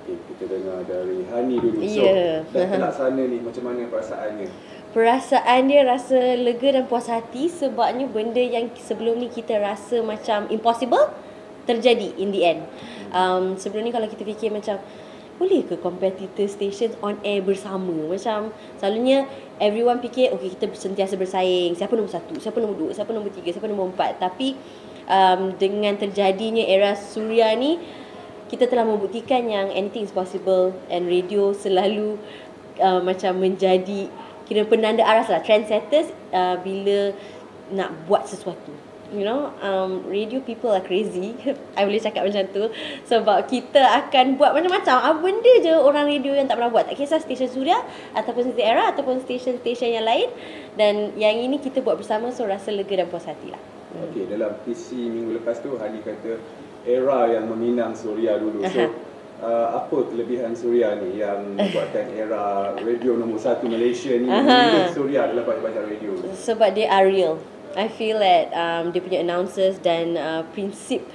Okay, kita dengar dari Hani dulu. So, Ya. dah terlaksana ni, macam mana perasaannya? Perasaan dia rasa lega dan puas hati sebabnya benda yang sebelum ni kita rasa macam impossible terjadi in the end. Sebelum ni kalau kita fikir macam boleh ke competitor station on air bersama? Macam selalunya everyone fikir okay, kita sentiasa bersaing, siapa nombor 1, siapa nombor 2, siapa nombor 3, siapa nombor 4. Tapi dengan terjadinya era Suria ni, kita telah membuktikan yang anything is possible, and radio selalu macam menjadi kira penanda aras lah, trendsetters bila nak buat sesuatu. You know, radio people are crazy. I boleh cakap macam tu. Sebab kita akan buat macam-macam. Apa benda je orang radio yang tak pernah buat. Tak kisah stesen Suria ataupun stesen Era ataupun stesen-stesen yang lain. Dan yang ini kita buat bersama, so rasa lega dan puas hati lah. Okay, dalam PC minggu lepas tu Hani kata Era yang meminang Suria dulu. So apa kelebihan Suria ni yang membuatkan Era radio nombor 1 Malaysia ni memilih Suria dalam banyak-banyak radio? Sebab dia are real. I feel that dia punya announcers dan prinsip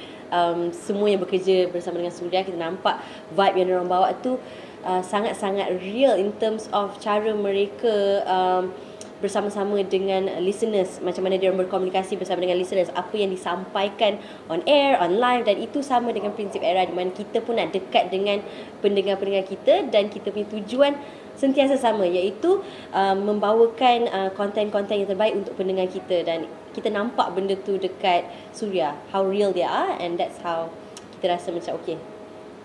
semua yang bekerja bersama dengan Suria, kita nampak vibe yang diorang bawa tu sangat-sangat real in terms of cara mereka bersama-sama dengan listeners, macam mana dia berkomunikasi bersama dengan listeners, apa yang disampaikan on air, on live, dan itu sama dengan prinsip Era, di mana kita pun nak dekat dengan pendengar-pendengar kita dan kita punya tujuan sentiasa sama, iaitu membawakan konten-konten yang terbaik untuk pendengar kita, dan kita nampak benda tu dekat Suria, how real they are, and that's how kita rasa macam okay,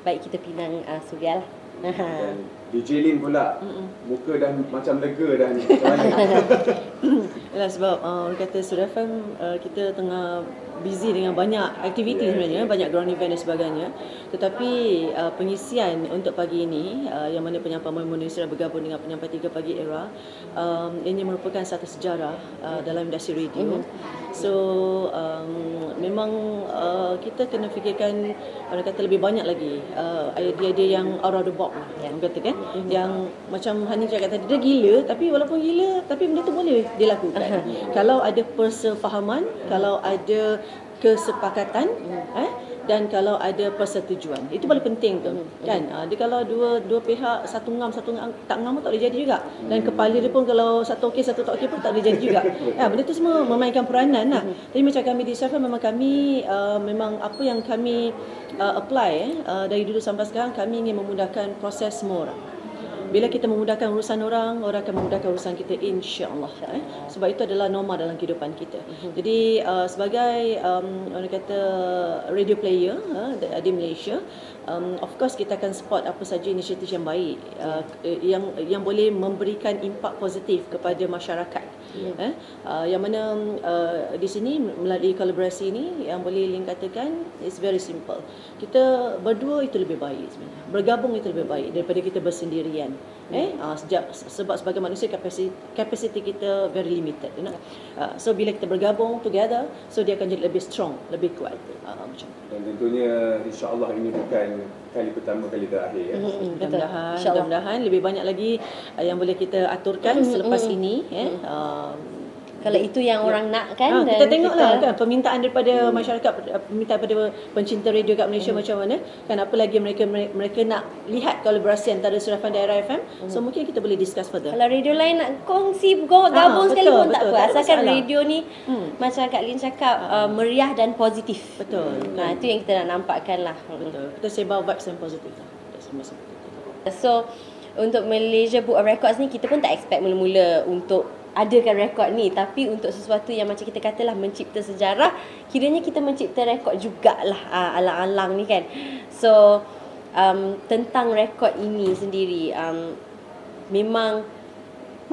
baik kita pinang Suria lah. Dan DJ Lin pula muka dah macam lega dah ni. Macam mana? Yalah, sebab orang kata Suria FM kita tengah busy dengan banyak aktiviti sebenarnya, banyak ground event dan sebagainya. Tetapi pengisian untuk pagi ini yang mana penyampai Maimunah Yusra bergabung dengan penyampai 3 pagi Era, ini merupakan satu sejarah dalam industri radio. So memang kita kena fikirkan, orang kata lebih banyak lagi idea-idea yang out of the box lah, orang kata kan, yang macam Hani cakap tadi, dia gila, tapi walaupun gila tapi benda tu boleh dilakukan kalau ada persefahaman, kalau ada kesepakatan, dan kalau ada persetujuan. Itu paling penting tu kan. Dia kalau dua pihak, satu ngam tak ngam pun tak boleh jadi juga, dan kepala dia pun kalau satu okey satu tak okey pun tak boleh jadi juga. Benda tu semua memainkan peranan lah. Jadi macam kami di Safa, memang kami memang apa yang kami apply dari dulu sampai sekarang, kami ingin memudahkan proses semua orang. Bila kita memudahkan urusan orang akan memudahkan urusan kita, insya-Allah. Sebab itu adalah norma dalam kehidupan kita. Jadi sebagai orang kata radio player di Malaysia, of course kita akan support apa saja inisiatif yang baik, yang boleh memberikan impak positif kepada masyarakat. Yang mana di sini melalui kolaborasi ini, yang boleh Lin katakan, it's very simple. Kita berdua itu lebih baik sebenarnya. Bergabung itu lebih baik daripada kita bersendirian. Sebab sebagai manusia kapasiti kita very limited, you know? So bila kita bergabung together, so dia akan jadi lebih strong, lebih kuat, macam tu. Dan tentunya insya-Allah ini bukan kali pertama, kali terakhir ya. Mudah-mudahan lebih banyak lagi yang boleh kita aturkan selepas ini. Kalau itu yang orang nak kan, kita tengoklah kan permintaan daripada masyarakat, permintaan daripada pencinta radio kat Malaysia macam mana kan, apa lagi mereka nak lihat kolaborasi antara Suria FM dan Era FM. So mungkin kita boleh discuss further. Kalau radio lain nak kongsi gabung sekali pun tak apa, asalkan masalah. Radio ni macam Kak Lin cakap meriah dan positif. Betul. Itu yang kita nak nampakkan lah. Betul. Kita sebar vibes yang positif lah. So untuk Malaysia Book of Records ni, kita pun tak expect mula-mula untuk adakan rekod ni, tapi untuk sesuatu yang macam kita katalah mencipta sejarah, kiranya kita mencipta rekod jugalah alang-alang ni kan. So tentang rekod ini sendiri, memang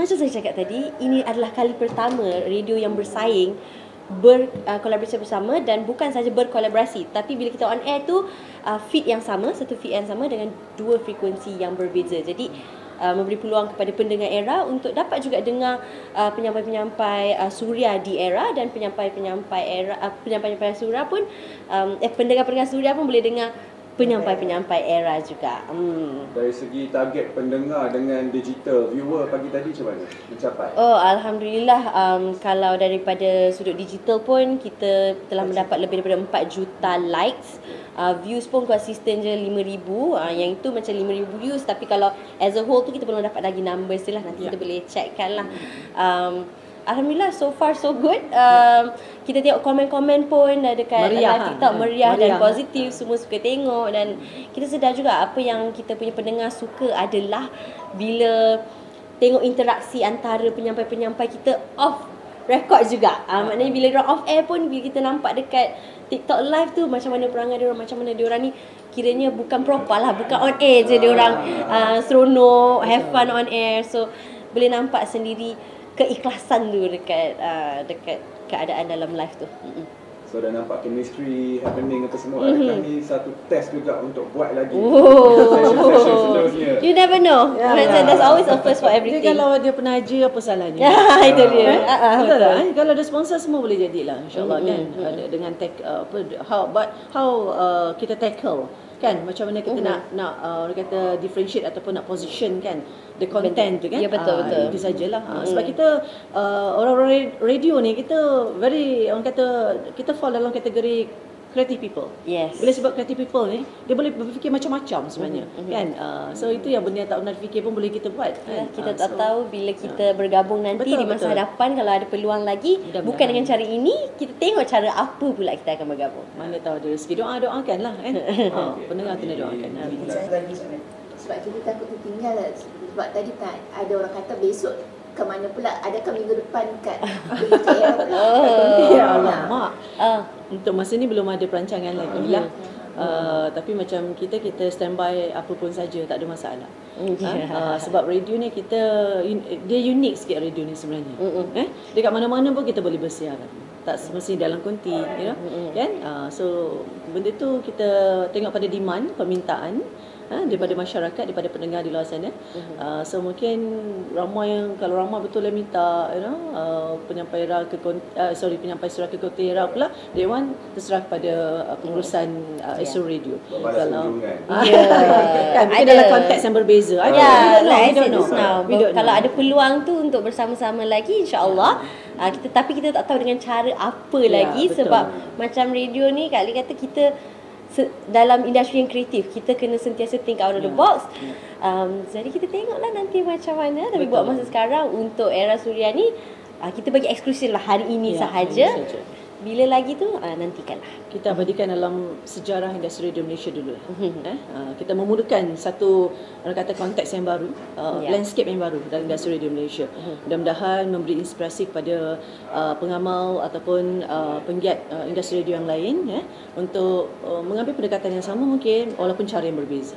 macam saya cakap tadi, ini adalah kali pertama radio yang bersaing berkolaborasi bersama, dan bukan saja berkolaborasi, tapi bila kita on air tu feed yang sama, satu feed yang sama dengan dua frekuensi yang berbeza. Jadi memberi peluang kepada pendengar Era untuk dapat juga dengar penyampai-penyampai Suria di Era, dan penyampai-penyampai Era, penyampai-penyampai Suria pun pendengar-pendengar Suria pun boleh dengar penyampai-penyampai era juga. Dari segi target pendengar dengan digital viewer pagi tadi macam mana? Mencapai? Oh, Alhamdulillah, kalau daripada sudut digital pun kita telah mendapat lebih daripada 4 juta likes. Views pun konsisten je 5,000. Yang itu macam 5,000 views, tapi kalau as a whole tu kita belum dapat lagi numbers je lah. Nanti kita boleh checkkan lah. Alhamdulillah, so far so good. Kita tengok komen-komen pun dekat meriah, live TikTok, meriah dan meriah. positif. Semua suka tengok, dan kita sedar juga apa yang kita punya pendengar suka adalah bila tengok interaksi antara penyampai-penyampai kita off record juga. Maknanya bila diorang off air pun, bila kita nampak dekat TikTok live tu macam mana perangai diorang, macam mana diorang ni kiranya bukan proper lah, bukan on air je diorang seronok, have fun on air. So boleh nampak sendiri keikhlasan tu dekat keadaan dalam live tu. So dah nampak chemistry happening apa semua. Adakah ni satu test juga untuk buat lagi session seterusnya? You never know. There's always a first for Dia everything. kalau dia penaja apa salahnya? Itu dia. Betul tak? Kalau ada sponsor semua boleh jadilah, insyaAllah kan. Dengan how kita tackle kan, macam mana kita nak orang kata differentiate ataupun nak position kan the content tu kan. Ya, betul. Itu sajalah. Sebab kita orang-orang radio ni kita orang kata kita fall dalam kategori creative people. Yes. Bila sebab creative people ni, dia boleh berfikir macam-macam sebenarnya kan. So itu yang benda yang tak pernah fikir pun boleh kita buat kan? Kita tak tahu bila kita bergabung nanti di masa hadapan, kalau ada peluang lagi, bukan dengan cara ini, kita tengok cara apa pula kita akan bergabung. Mana tahu ada rezeki. Doakan lah kan. Pendengar kena doakan. Sebab kita takut tertinggal lah. Sebab tadi tak ada orang kata besok ke mana pula, adakah minggu depan kat KL pula? Ya Allah, mak. Untuk masa ni belum ada perancangan lagi lah. Tapi macam kita standby apa pun saja, tak ada masalah. Sebab radio ni dia unik sikit radio ni sebenarnya. Dekat mana-mana pun kita boleh bersiaran. Tak semesti dalam konti, kan? So benda tu kita tengok pada demand, permintaan daripada masyarakat, daripada pendengar di luar sana. So mungkin kalau ramai betul yang minta penyampai surat ke Kota Era pula, they want terserah kepada pengurusan Astro Radio. Kalau kan mungkin dalam konteks yang berbeza. Kalau ada peluang tu untuk bersama-sama lagi, insya-Allah. Tapi kita tak tahu dengan cara apa lagi, betul. sebab macam radio ni kali kata kita dalam industri yang kreatif, kita kena sentiasa think out of the box. Jadi kita tengoklah nanti macam mana. Tapi buat masa sekarang untuk Era Suria ni, kita bagi eksklusif lah hari ini sahaja. Bila lagi tu nantikanlah. Kita abadikan dalam sejarah industri radio Malaysia dulu. Kita memulakan satu orang kata konteks yang baru, landscape yang baru dalam industri radio Malaysia. Mudah-mudahan memberi inspirasi kepada pengamal ataupun penggiat industri radio yang lain untuk mengambil pendekatan yang sama mungkin walaupun cara yang berbeza.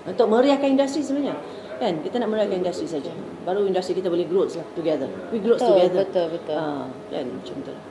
Untuk meriahkan industri sebenarnya. Kan kita nak meriahkan industri saja. Baru industri kita boleh grow together. We grow together. Betul. Kan macam tu lah.